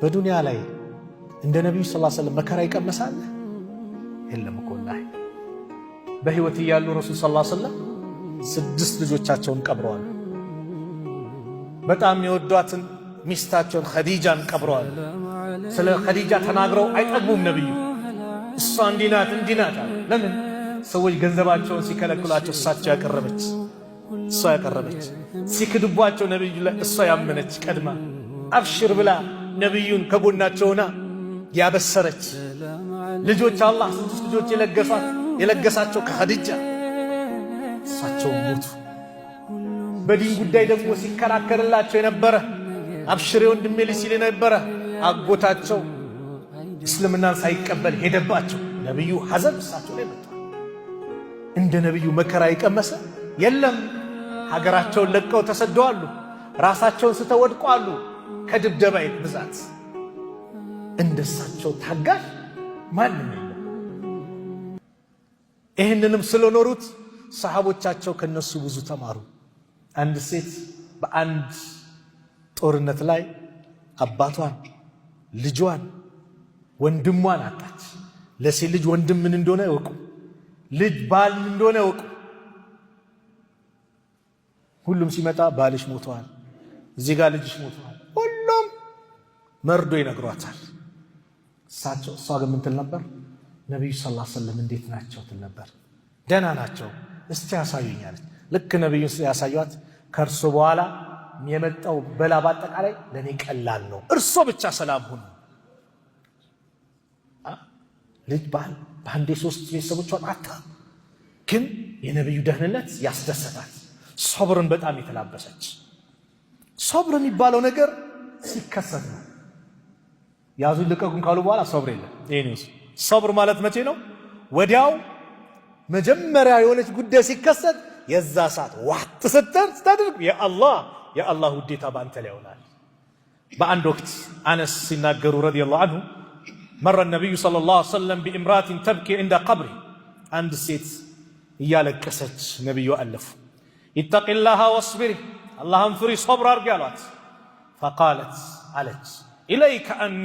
በዱንያ ላይ እንደ ነብዩ ሰለላሁ ዐለይሂ ወሰለም መከራ ይቀመሳል የለም እኮ ወላሂ። በህይወት እያሉ ረሱል ሰለላሁ ዐለይሂ ወሰለም 6 ልጆቻቸውን ቀብረዋል። በጣም የወዷትን ሚስታቸውን ኸዲጃን ቀብረዋል። ስለ ኸዲጃ ተናግረው አይጠግቡም ነብዩ። እሷ እንዲናት እንዲናት። ለምን? ሰዎች ገንዘባቸውን ሲከለክሏቸው እሳቸው ያቀረበች፣ እሷ ያቀረበች። ሲክድቧቸው ነብዩ ላይ እሷ ያመነች ቀድማ አብሽር ብላ ነብዩን ከጎናቸው ሆና ያበሰረች። ልጆች አላህ 6 ልጆች የለገሳቸው ከኸዲጃ እሳቸው ሞቱ። በዲን ጉዳይ ደግሞ ሲከራከርላቸው የነበረ አብሽሬ ወንድሜ ሲል የነበረ አጎታቸው እስልምናን ሳይቀበል ሄደባቸው። ነብዩ ሐዘን እሳቸው ላይ መጣ። እንደ ነብዩ መከራ የቀመሰ የለም። ሀገራቸውን ለቀው ተሰደዋሉ። ራሳቸውን ስተወድቋሉ ከድብደባ ብዛት። እንደሳቸው ታጋሽ ማንም የለም። ይህንንም ስለኖሩት ሰሃቦቻቸው ከነሱ ብዙ ተማሩ። አንድ ሴት በአንድ ጦርነት ላይ አባቷን፣ ልጇን፣ ወንድሟን አጣች። ለሴት ልጅ ወንድም ምን እንደሆነ ያውቁ፣ ልጅ ባል ምን እንደሆነ ያውቁ። ሁሉም ሲመጣ ባልሽ ሞተዋል፣ እዚህ ጋር ልጅሽ ሞተዋል፣ ሁሉም መርዶ ይነግሯታል። እሷ ግን ምን ትል ነበር? ነብዩ ሰለላሁ ዐለይሂ ወሰለም እንዴት ናቸው ትል ነበር። ደህና ናቸው፣ እስቲ ያሳዩኝ አለች። ልክ ነብዩን ያሳዩት ከእርሱ በኋላ የመጣው በላ በአጠቃላይ ለኔ ቀላል ነው፣ እርሶ ብቻ ሰላም ሁኑ። ልጅ ባል በአንዴ 3 ቤተሰቦቿን አጣ። ግን የነብዩ ደህንነት ያስደሰታል። ሶብርን በጣም የተላበሰች። ሶብር የሚባለው ነገር ሲከሰት ነው። ያዙን ልቀቁን ካሉ በኋላ ሶብር የለም። ይሄንስ ሶብር ማለት መቼ ነው? ወዲያው መጀመሪያ የሆነች ጉዳይ ሲከሰት የዛ ሰዓት ዋት ስታደርግ የአላህ ውዴታ በአንተ ላይ ይሆናል። በአንድ ወቅት አነስ ሲናገሩ ረዲየላሁ ዐንሁ መረ ነብዩ ሰለላሁ ዐለይሂ ወሰለም ቢእምራቲን ተብኪ እንደ ቀብሪ። አንድ ሴት እያለቀሰች ነብዩ አለፉ። ኢተቂላሃ ወስቢሪ፣ አላህን ፍሪ ሶብር አድርጊ አሏት። ፈቃለት አለች ኢለይከ አኒ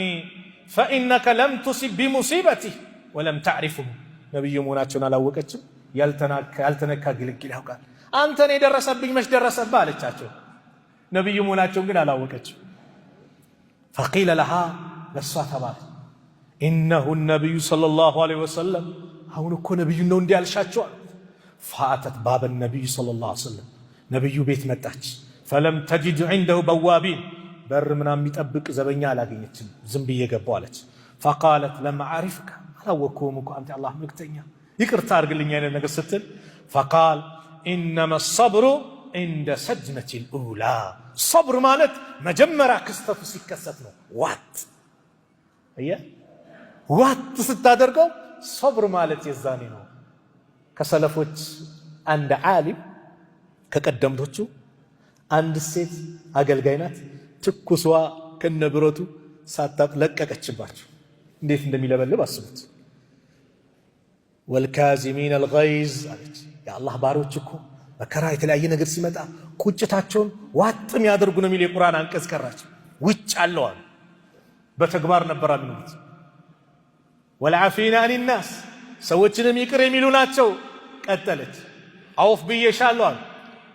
ፈኢነከ ለም ቱሲብ ቢሙሲበቲ ወለም ተዕሪፉሁ። ነብዩ መሆናቸውን አላወቀችም። ያልተነካ ግልግል ያውቃል። አንተን የደረሰብኝ መች ደረሰብህ አለቻቸው። ነብዩ መሆናቸውን ግን አላወቀችም። ፈቂለ ለሃ ለሷ ተባለ ኢነሁ ነብዩ ሰለላሁ ዐለይሂ ወሰለም፣ አሁን እኮ ነብዩ ነው እንዲህ ያልሻቸው። ፈአተት ባበ ነብዩ ሰለላሁ ዐለይሂ ወሰለም፣ ነብዩ ቤት መጣች። ፈለም ተጅድ ዐንደሁ በዋቢን፣ በር ምናምን የሚጠብቅ ዘበኛ አላገኘችም። ዝም ብዬ ገባሁ አለች። ፈቃለት ለም አዕሪፍከ፣ አላወቅሁም እኮ አንተ አላህ መልእክተኛ፣ ይቅርታ አድርግልኝ አይነት ነገር ስትል፣ ፈቃል ኢነማ ሰብሩ እንደ ሰጅነቲል ኡላ፣ ሰብር ማለት መጀመሪያ ክስተቱ ሲከሰት ነው። ዋት ስታደርገው ሰብር ማለት የዛኔ ነው። ከሰለፎች አንድ ዓሊም ከቀደምቶቹ አንድ ሴት አገልጋይ ናት። ትኩሷ ከነብረቱ ሳታለቀቀችባቸው እንዴት እንደሚለበልብ አስቡት። ወልካዚሚን አልገይዝ አለች። የአላህ ባሮች እኮ መከራ የተለያየ ነገር ሲመጣ ቁጭታቸውን ዋጥም ያደርጉ ነው የሚል የቁርአን አንቀጽ ቀራች። ውጭ አለዋል በተግባር ነበር የሚሉት። ወልዓፊና አኒናስ፣ ሰዎችንም ይቅር የሚሉ ናቸው። ቀጠለች አውፍ ብዬሻለሁ አሉ።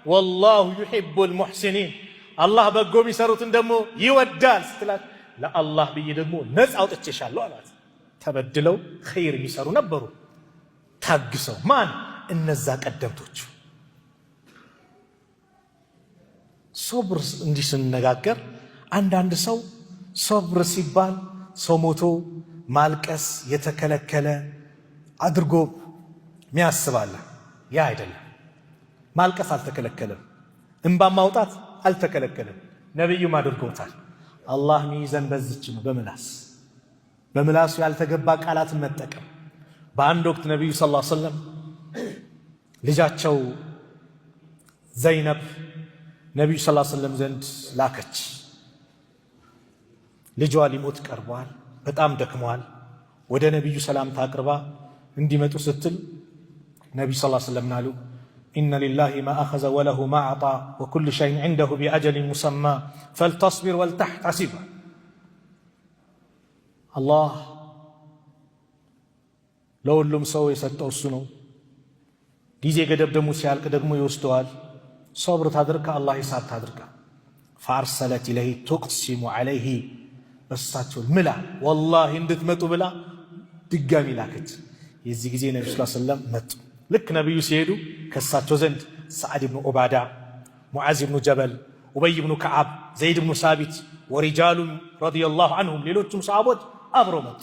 ወላሁ ዩሒቡል ሙሕሲኒን፣ አላህ በጎ የሚሰሩትን ደግሞ ይወዳል ስትላት፣ ለአላህ ብዬ ደግሞ ነፃ አውጥቼሻለሁ አላት። ተበድለው ኸይር የሚሰሩ ነበሩ ታግሰው። ማን? እነዛ ቀደምቶቹ። ሶብር እንዲህ ስንነጋገር አንዳንድ ሰው ሶብር ሲባል ሰው ሞቶ ማልቀስ የተከለከለ አድርጎ ሚያስባለ። ያ አይደለም። ማልቀስ አልተከለከለም፣ እንባ ማውጣት አልተከለከለም። ነብዩም አድርገውታል። አላህ ሚይዘን በዚች ነው፣ በምላሱ ያልተገባ ቃላትን መጠቀም። በአንድ ወቅት ነብዩ ሰለላሁ ዐለይሂ ወሰለም ልጃቸው ዘይነብ ነብዩ ሰለላሁ ዐለይሂ ወሰለም ዘንድ ላከች። ልጇ ሊሞት ቀርቧል፣ በጣም ደክሟል። ወደ ነብዩ ሰላምታ አቅርባ እንዲመጡ ስትል ነብዩ ሰለላሁ ዐለይሂ ወሰለም አሉ ኢነ ሊላሂ ማ አኸዘ ወለሁ ማ አዕጣ ወኩሉ ሸይን ዐንደሁ ቢአጀሊን ሙሰማ ፈልተስቢር ወልተሕተሲብ። አላህ ለሁሉም ሰው የሰጠው እሱ ነው። ጊዜ ገደብ ደግሞ ሲያልቅ ደግሞ ይወስደዋል። ሶብር ታድርግ፣ አላህ ሂሳብ ታድርግ። ፈአርሰለት ኢለይሂ ቱቅሲሙ ዐለይሂ በሳቸው ምላ ወላሂ እንድትመጡ ብላ ድጋሚ ላከች። የዚህ ጊዜ ነብዩ ሰለላሁ ዐለይሂ ወሰለም መጡ። ልክ ነብዩ ሲሄዱ ከሳቸው ዘንድ ሰዓድ ብኑ ዑባዳ፣ ሙዓዝ ብኑ ጀበል፣ ኡበይ ብኑ ከዓብ፣ ዘይድ ብኑ ሳቢት ወሪጃሉ ረዲየላሁ ዐንሁም ሌሎቹም ሰሃቦች አብረው መጡ።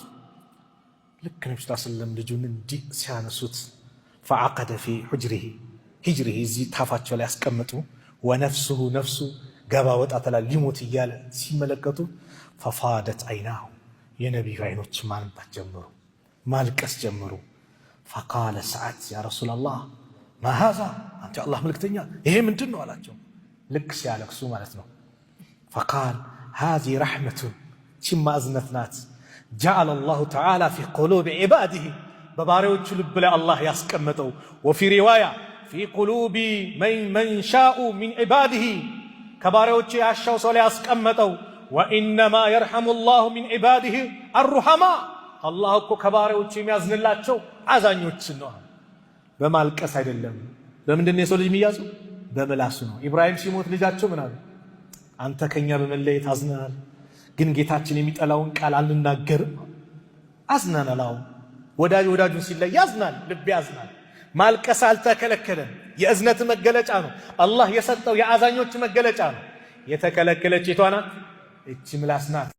ልክ ነብዩ ሰለላሁ ዐለይሂ ወሰለም ልጁን እንዲህ ሲያነሱት ፈዐቀደ ፊ ሂጅሪሂ እዚህ ታፋቸው ላይ ያስቀምጡ። ወነፍሱሁ ነፍሱ ገባ ወጣ ተላል ሊሞት እያለ ሲመለከቱ ፈፋደት አይናሁ የነቢዩ አይኖች ማንባት ጀመሩ፣ ማልቀስ ጀመሩ። ፈቃለ ሰዓድ ያ ረሱላላህ ማ ሃዛ አንተ አላህ መልክተኛ ይሄ ምንድን ነው አላቸው። ልክ ሲያለቅሱ ማለት ነው። ፈቃል ሃዚ ረሕመቱን ችማ እዝነት ናት ጀዐለ አላሁ ተዓላ ፊ ቁሉብ ዒባዲሂ በባሪያዎቹ ልብ ላይ አላህ ያስቀመጠው። ወፊ ሪዋያ ፊ ቁሉቢ መን ሻኡ ሚን ዒባዲሂ ከባሪያዎቹ ያሻው ሰው ላይ ያስቀመጠው። ወኢነማ የርሐሙ ላሁ ሚን ዒባዲሂ አሩሐማ አላህ እኮ ከባሪያዎቹ የሚያዝንላቸው አዛኞችን ነው። በማልቀስ አይደለም። በምንድን ነው የሰው ልጅ የሚያዘው? በምላሱ ነው። ኢብራሂም ሲሞት ልጃቸው ምን አሉ? አንተ ከኛ በመለየት አዝነናል፣ ግን ጌታችን የሚጠላውን ቃል አንናገርም። አዝነናል። አሁን ወዳጅ ወዳጁን ሲለይ ያዝናል፣ ልብ ያዝናል። ማልቀስ አልተከለከለም። የእዝነት መገለጫ ነው። አላህ የሰጠው የአዛኞች መገለጫ ነው። የተከለከለች የቷ ናት? እቺ ምላስ ናት።